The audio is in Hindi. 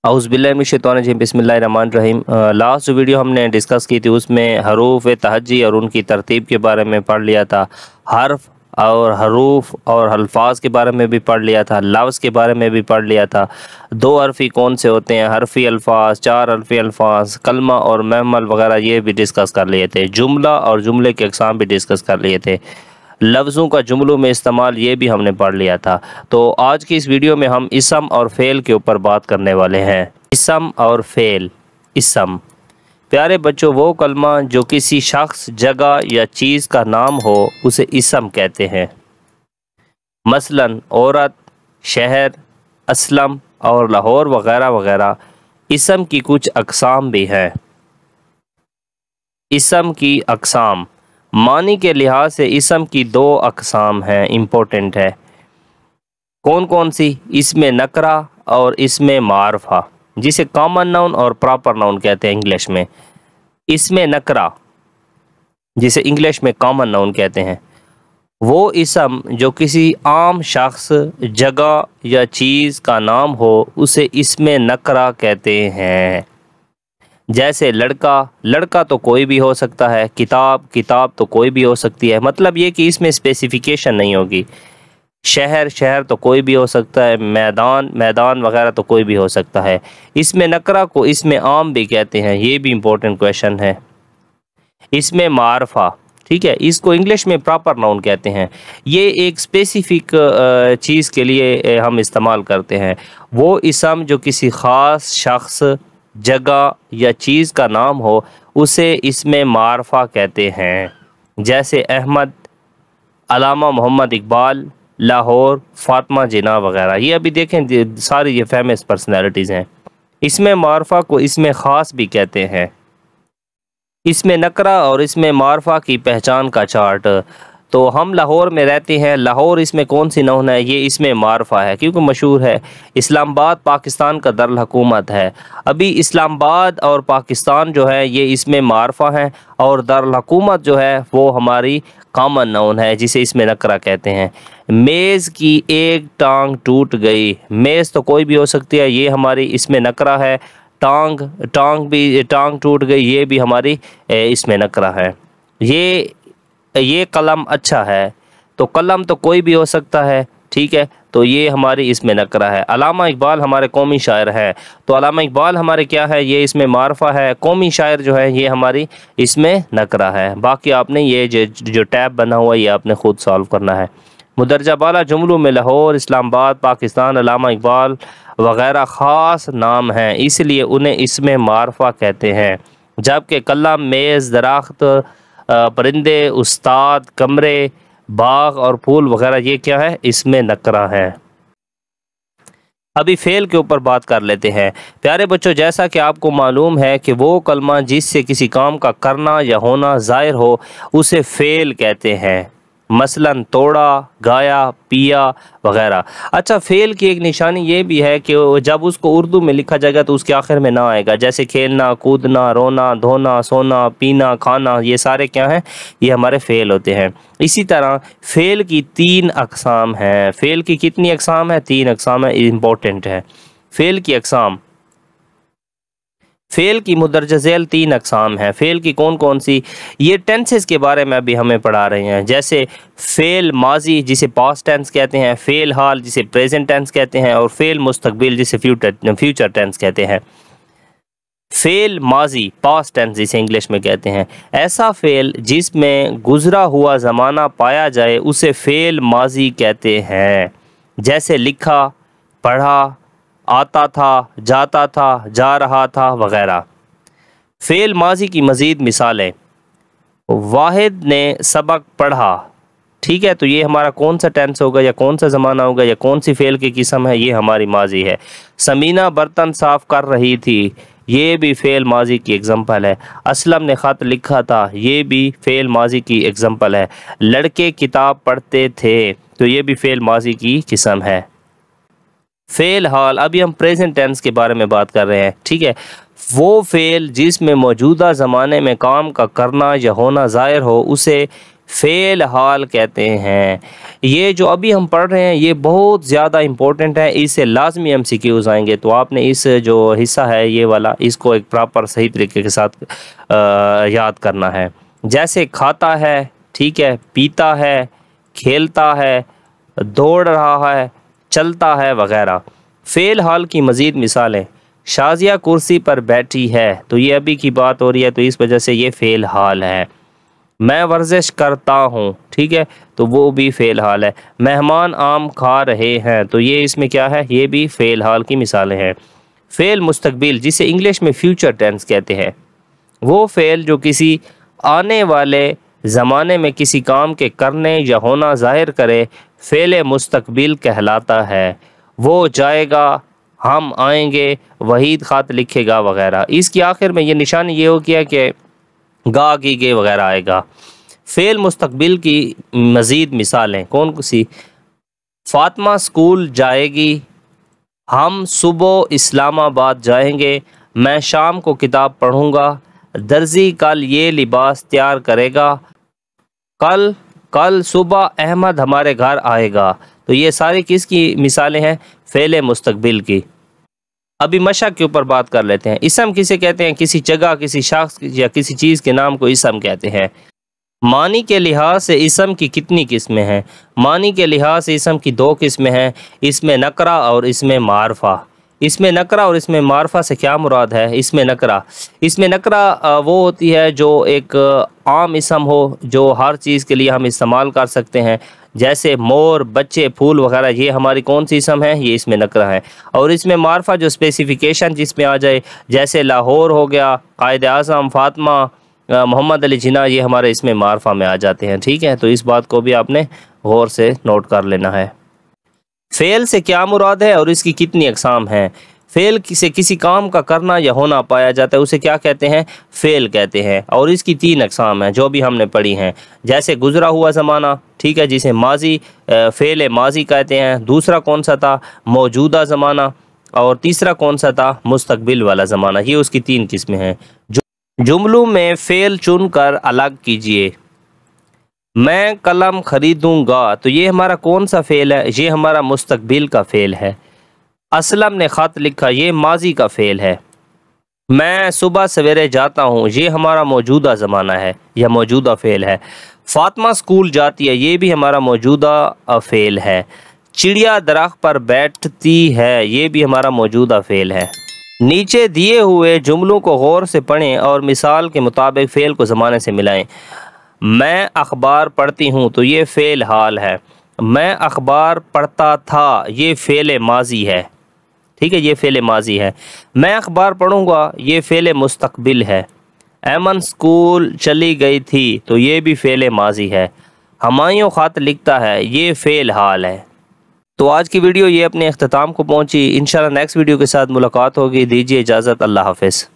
औज़ुबिल्लाहिमिनश्शैतानिर्रजीम बिस्मिल्लाहिर्रहमानिर्रहीम। लास्ट जो वीडियो हमने डिस्कस की थी उसमें हरूफ तहज्जी और उनकी तरतीब के बारे में पढ़ लिया था। हर्फ और हरूफ और अल्फाज के बारे में भी पढ़ लिया था। लफ्ज़ के बारे में भी पढ़ लिया था। दो हरफ़ी कौन से होते हैं, हरफ़ी अल्फाज, चार हरफ़ी अल्फाज, कलमा और महमल वगैरह ये भी डिस्कस कर लिए थे। जुमला और जुमले के अक़साम भी डिस्कस कर लिए थे। लफ्ज़ों का जुमलों में इस्तेमाल ये भी हमने पढ़ लिया था। तो आज की इस वीडियो में हम इसम और फ़ेल के ऊपर बात करने वाले हैं। इसम और फ़ेल। इसम प्यारे बच्चों वो कलमा जो किसी शख्स, जगह या चीज़ का नाम हो उसे इसम कहते हैं। मसलन औरत, शहर, असलम और लाहौर वगैरह वगैरह। इसम की कुछ अक़साम भी हैं। इसम की अक़साम मानी के लिहाज से इसम की दो अक़साम हैं, इम्पोर्टेंट है। कौन कौन सी? इसमें नकरा और इसमें मारफा, जिसे कॉमन नाउन और प्रॉपर नाउन कहते हैं इंग्लिश में। इसमें नकरा जिसे इंग्लिश में कॉमन नाउन कहते हैं, वो इसम जो किसी आम शख्स, जगह या चीज़ का नाम हो उसे इसमें नकरा कहते हैं। जैसे लड़का, लड़का तो कोई भी हो सकता है। किताब, किताब तो कोई भी हो सकती है। मतलब ये कि इसमें स्पेसिफिकेशन नहीं होगी। शहर, शहर तो कोई भी हो सकता है। मैदान, मैदान वगैरह तो कोई भी हो सकता है। इसमें नकरा को इसमें आम भी कहते हैं, ये भी इम्पोर्टेंट क्वेश्चन है। इसमें मारफा, ठीक है, इसको इंग्लिश में प्रॉपर नाउन कहते हैं। ये एक स्पेसिफिक चीज़ के लिए हम इस्तेमाल करते हैं। वो इसम जो किसी ख़ास शख्स, जगह या चीज़ का नाम हो उसे इसमें मारफा कहते हैं। जैसे अहमद, अलामा मोहम्मद इकबाल, लाहौर, फातिमा जिन्ना वगैरह। ये अभी देखें सारी ये फेमस पर्सनैलिटीज़ हैं। इसमें मारफा को इसमें ख़ास भी कहते हैं। इसमें नकरा और इसमें मारफा की पहचान का चार्ट। तो हम लाहौर में रहते हैं। लाहौर इसमें कौन सी नाउन है? ये इसमें मारफा है क्योंकि मशहूर है। इस्लामाबाद पाकिस्तान का दारुल हुकूमत है। अभी इस्लामाबाद और पाकिस्तान जो है ये इसमें मारफा है और दारुल हुकूमत जो है वो हमारी कॉमन नाउन है जिसे इसमें नकरा कहते हैं। मेज़ की एक टांग टूट गई। मेज़ तो कोई भी हो सकती है, ये हमारी इसमें नकरा है। टांग टूट गई, ये भी हमारी इसमें नकरा है। ये कलम अच्छा है, तो कलम तो कोई भी हो सकता है, ठीक है, तो ये हमारी इसमें नकरा है। अलामा इकबाल हमारे कौमी शायर हैं, तो अलामा इकबाल हमारे क्या है? ये इसमें मारफा है। कौमी शायर जो है ये हमारी इसमें नकरा है। बाकी आपने ये जो टैब बना हुआ है ये आपने खुद सॉल्व करना है। मुदर्जा बाला जुमलों में लाहौर, इस्लामाबाद, पाकिस्तान, अलामा इकबाल वगैरह ख़ास नाम हैं, इसलिए उन्हें इसमें मारफा कहते हैं। जबकि कलम, मेज़, दरख्त, परिंदे, उस्ताद, कमरे, बाग और फूल वगैरह ये क्या है? इसमें नकरा है। अभी फ़ेल के ऊपर बात कर लेते हैं। प्यारे बच्चों, जैसा कि आपको मालूम है कि वो कलमा जिससे किसी काम का करना या होना ज़ाहिर हो उसे फ़ेल कहते हैं। मसलन तोड़ा, गाया, पिया वगैरह। अच्छा, फ़ेल की एक निशानी ये भी है कि जब उसको उर्दू में लिखा जाएगा तो उसके आखिर में ना आएगा। जैसे खेलना, कूदना, रोना, धोना, सोना, पीना, खाना, ये सारे क्या हैं? ये हमारे फ़ेल होते हैं। इसी तरह फ़ेल की तीन अक़साम हैं। फ़ेल की कितनी अक़साम है? तीन अक़साम है, इम्पोर्टेंट है। फ़ेल की अक़साम, फ़ेल की मुदर्जा झेल तीन अक़साम हैं। फ़ेल की कौन कौन सी? ये टेंसेस के बारे में अभी हमें पढ़ा रहे हैं। जैसे फ़ेल माजी जिसे पास्ट टेंस कहते हैं, फ़ेल हाल जिसे प्रेजेंट टेंस कहते हैं और फ़ेल मुस्तकबिल जिसे फ्यूचर टेंस कहते हैं। फ़ेल माजी पास्ट टेंस जिसे इंग्लिश में कहते हैं, ऐसा फ़ेल जिसमें गुज़रा हुआ ज़माना पाया जाए उसे फ़ेल माजी कहते हैं। जैसे लिखा, पढ़ा, आता था, जाता था, जा रहा था वगैरह। फ़ेल माजी की मज़ीद मिसालें, वाहिद ने सबक पढ़ा, ठीक है, तो ये हमारा कौन सा टेंस होगा या कौन सा ज़माना होगा या कौन सी फ़ेल की किस्म है? ये हमारी माजी है। समीना बर्तन साफ़ कर रही थी, ये भी फ़ेल माजी की एग्ज़ाम्पल है। असलम ने ख़त लिखा था, ये भी फ़ेल माजी की एग्ज़ाम्पल है। लड़के किताब पढ़ते थे, तो ये भी फ़ेल माजी की किस्म है। फ़ेल हाल, अभी हम प्रेजेंट टेंस के बारे में बात कर रहे हैं, ठीक है। वो फ़ेल जिसमें मौजूदा ज़माने में काम का करना या होना ज़ाहिर हो उसे फ़ेल हाल कहते हैं। ये जो अभी हम पढ़ रहे हैं ये बहुत ज़्यादा इम्पोर्टेंट है, इससे लाजमी MCQs आएंगे। तो आपने इस जो हिस्सा है ये वाला, इसको एक प्रॉपर सही तरीके के साथ याद करना है। जैसे खाता है, ठीक है, पीता है, खेलता है, दौड़ रहा है, चलता है वगैरह। फ़ेल हाल की मज़ीद मिसालें, शाज़िया कुर्सी पर बैठी है, तो ये अभी की बात हो रही है, तो इस वजह से ये फ़ेल हाल है। मैं वर्जिश करता हूँ, ठीक है, तो वो भी फ़ेल हाल है। मेहमान आम खा रहे हैं, तो ये इसमें क्या है, ये भी फ़ेल हाल की मिसालें हैं। फ़ेल मुस्तकबिल, जिसे इंग्लिश में फ्यूचर टेंस कहते हैं, वो फ़ेल जो किसी आने वाले ज़माने में किसी काम के करने या होना ज़ाहिर करे, फ़ेल मुस्तकबिल कहलाता है। वो जाएगा, हम आएंगे, वहीद ख़त लिखेगा वगैरह। इसकी आखिर में ये निशानी ये हो गया कि गा की गे वगैरह आएगा। फ़ेल मुस्तकबिल की मज़ीद मिसालें कौन सी, फ़ातिमा स्कूल जाएगी, हम सुबह इस्लामाबाद जाएंगे, मैं शाम को किताब पढ़ूंगा, दर्जी कल ये लिबास तैयार करेगा, कल सुबह अहमद हमारे घर आएगा। तो ये सारी किसकी मिसालें हैं, फ़ेल मुस्तकबिल की। अभी मशक के ऊपर बात कर लेते हैं। इसम किसे कहते हैं, किसी जगह, किसी शख्स या किसी चीज़ के नाम को इसम कहते हैं। मानी के लिहाज से इसम की कितनी किस्में हैं, मानी के लिहाज से इसम की 2 किस्में हैं, इसमें नकरा और इसमें मारफा। इसमें नकरा और इसमें मारफा से क्या मुराद है, इसमें नकरा वो होती है जो एक आम इसम हो, जो हर चीज़ के लिए हम इस्तेमाल कर सकते हैं, जैसे मोर, बच्चे, फूल वगैरह, ये हमारी कौन सी इसम है, ये इसमें नकरा है। और इसमें मारफा जो स्पेसिफिकेशन जिसमें आ जाए, जैसे लाहौर हो गया, कायद आज़म, फातिमा, मोहम्मद अली जिन्ना, ये हमारे इसमें मारफा में आ जाते हैं, ठीक है। तो इस बात को भी आपने गौर से नोट कर लेना है। फ़ेल से क्या मुराद है और इसकी कितनी अक़साम हैं। फ़ेल से किसी काम का करना या होना पाया जाता है, उसे क्या कहते हैं, फ़ेल कहते हैं। और इसकी 3 अक़साम हैं जो भी हमने पढ़ी हैं, जैसे गुज़रा हुआ ज़माना, ठीक है, जिसे माजी फ़ेल माजी कहते हैं। दूसरा कौन सा था, मौजूदा ज़माना। और तीसरा कौन सा था, मुस्तकबिल वाला ज़माना। ये उसकी 3 किस्में हैं। जुमलों में फ़ेल चुन कर अलग कीजिए। मैं कलम ख़रीदूँगा, तो ये हमारा कौन सा फ़ेल है, ये हमारा मुस्तकबिल का फ़ेल है। असलम ने ख़त लिखा, ये माजी का फ़ेल है। मैं सुबह सवेरे जाता हूँ, ये हमारा मौजूदा ज़माना है या मौजूदा फ़ेल है। फ़ातिमा स्कूल जाती है, ये भी हमारा मौजूदा फ़ेल है। चिड़िया दरख्त पर बैठती है, ये भी हमारा मौजूदा फ़ेल है। नीचे दिए हुए जुमलों को गौर से पढ़ें और मिसाल के मुताबिक फ़ेल को ज़माने से मिलाएं। मैं अखबार पढ़ती हूँ, तो ये फ़ेल हाल है। मैं अखबार पढ़ता था, ये फ़ेल माजी है, ठीक है, ये फ़ेल माजी है। मैं अखबार पढ़ूँगा, ये फ़ेल मुस्तकबिल है। ऐमन स्कूल चली गई थी, तो ये भी फ़ेल माजी है। हमायूं ख़त लिखता है, ये फ़ेल हाल है। तो आज की वीडियो ये अपने अख्ताम को पहुँची। इंशाल्लाह नेक्स्ट वीडियो के साथ मुलाकात होगी। दीजिए इजाज़त, अल्लाह हाफ़िज़।